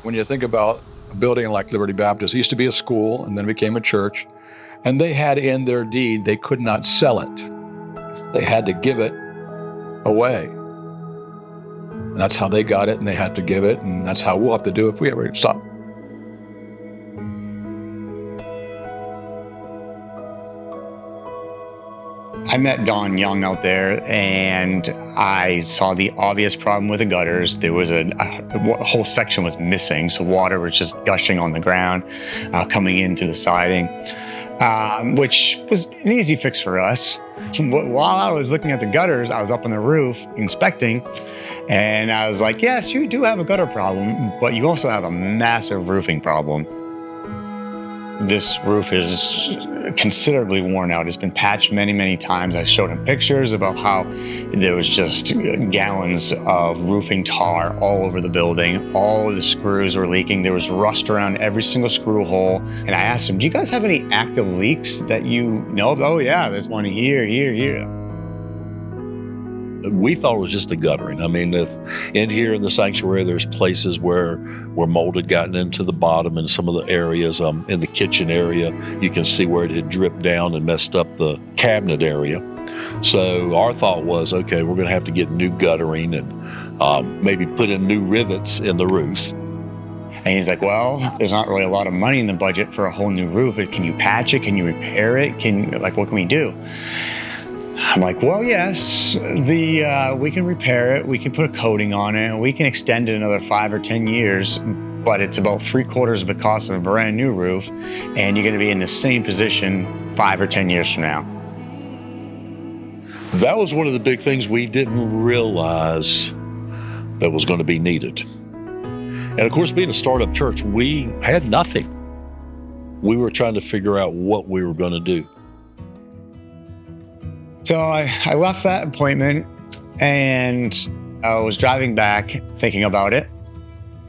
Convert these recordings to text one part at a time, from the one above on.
When you think about a building like Liberty Baptist, it used to be a school and then became a church, and they had in their deed they could not sell it. They had to give it away. And that's how they got it, and they had to give it, and that's how we'll have to do if we ever stop. I met Don Young out there, and I saw the obvious problem with the gutters. There was a whole section was missing, so water was just gushing on the ground, coming in through the siding, which was an easy fix for us. While I was looking at the gutters, I was up on the roof inspecting, and I was like, yes, you do have a gutter problem, but you also have a massive roofing problem. This roof is considerably worn out. It's been patched many, many times. I showed him pictures about how there was just gallons of roofing tar all over the building. All of the screws were leaking. There was rust around every single screw hole. And I asked him, do you guys have any active leaks that you know of? Oh yeah, there's one here. We thought it was just the guttering. I mean, if in here in the sanctuary, there's places where mold had gotten into the bottom, and some of the areas in the kitchen area, you can see where it had dripped down and messed up the cabinet area. So our thought was, okay, we're going to have to get new guttering and maybe put in new rivets in the roofs. And he's like, well, there's not really a lot of money in the budget for a whole new roof. Can you patch it? Can you repair it? What can we do? I'm like, well, yes, we can repair it, we can put a coating on it, and we can extend it another 5 or 10 years, but it's about 3/4 of the cost of a brand new roof, and you're gonna be in the same position 5 or 10 years from now. That was one of the big things we didn't realize that was gonna be needed. And of course, being a startup church, we had nothing. We were trying to figure out what we were gonna do. So I left that appointment, and I was driving back thinking about it.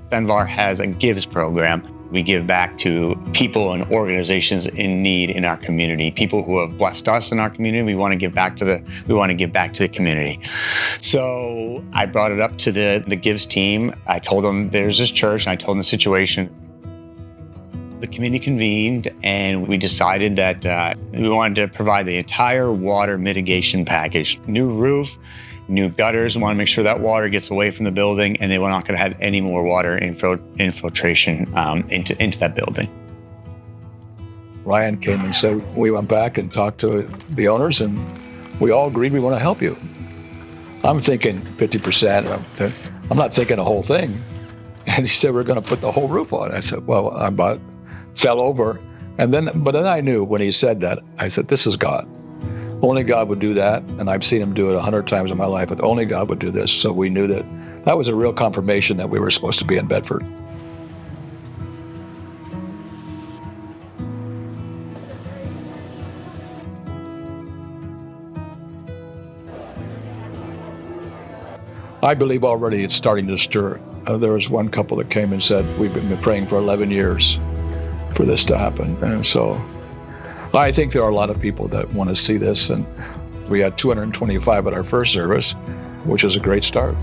Cenvar has a Gives program. We give back to people and organizations in need in our community, people who have blessed us in our community. We want to give back to the community. So I brought it up to the Gives team. I told them there's this church, and I told them the situation. The committee convened, and we decided that we wanted to provide the entire water mitigation package. New roof, new gutters. We want to make sure that water gets away from the building, and they were not going to have any more water infiltration into that building. Ryan came and said, we went back and talked to the owners, and we all agreed we want to help you. I'm thinking 50%. I'm not thinking the whole thing. And he said, we're going to put the whole roof on. I said, well, I fell over. But then I knew when he said that, I said, this is God. Only God would do that. And I've seen him do it 100 times in my life, but only God would do this. So we knew that was a real confirmation that we were supposed to be in Bedford. I believe already it's starting to stir. There was one couple that came and said, we've been praying for 11 years for this to happen. And so I think there are a lot of people that want to see this. And we had 225 at our first service, which is a great start.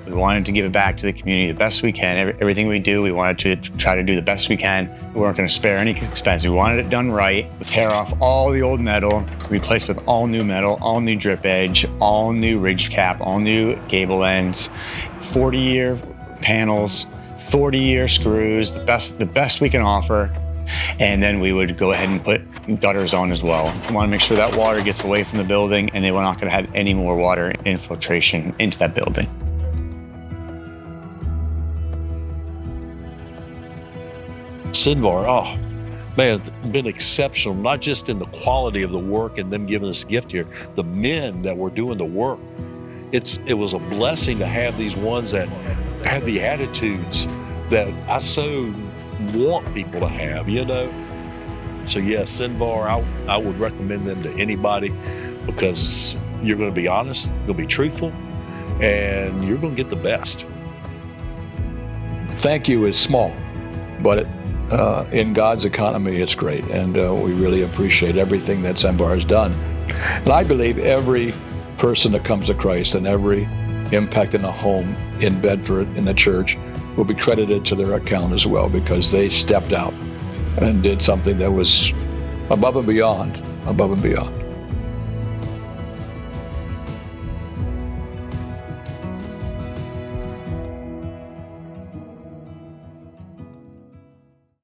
We wanted to give it back to the community the best we can. Everything we do, we wanted to try to do the best we can. We weren't going to spare any expense. We wanted it done right. We tear off all the old metal, replace with all new metal, all new drip edge, all new ridge cap, all new gable ends, 40-year panels, 40-year screws, the best we can offer. And then we would go ahead and put gutters on as well. We want to make sure that water gets away from the building, and they were not going to have any more water infiltration into that building. Cenvar, oh man, been exceptional, not just in the quality of the work and them giving us a gift here, the men that were doing the work. It was a blessing to have these ones that have the attitudes that I so want people to have, you know? So yes, Cenvar, I would recommend them to anybody, because you're going to be honest, you're going to be truthful, and you're going to get the best. Thank you is small, but in God's economy, it's great. And we really appreciate everything that Cenvar has done. And I believe every person that comes to Christ and every impacting a home in Bedford in the church will be credited to their account as well, because they stepped out and did something that was above and beyond.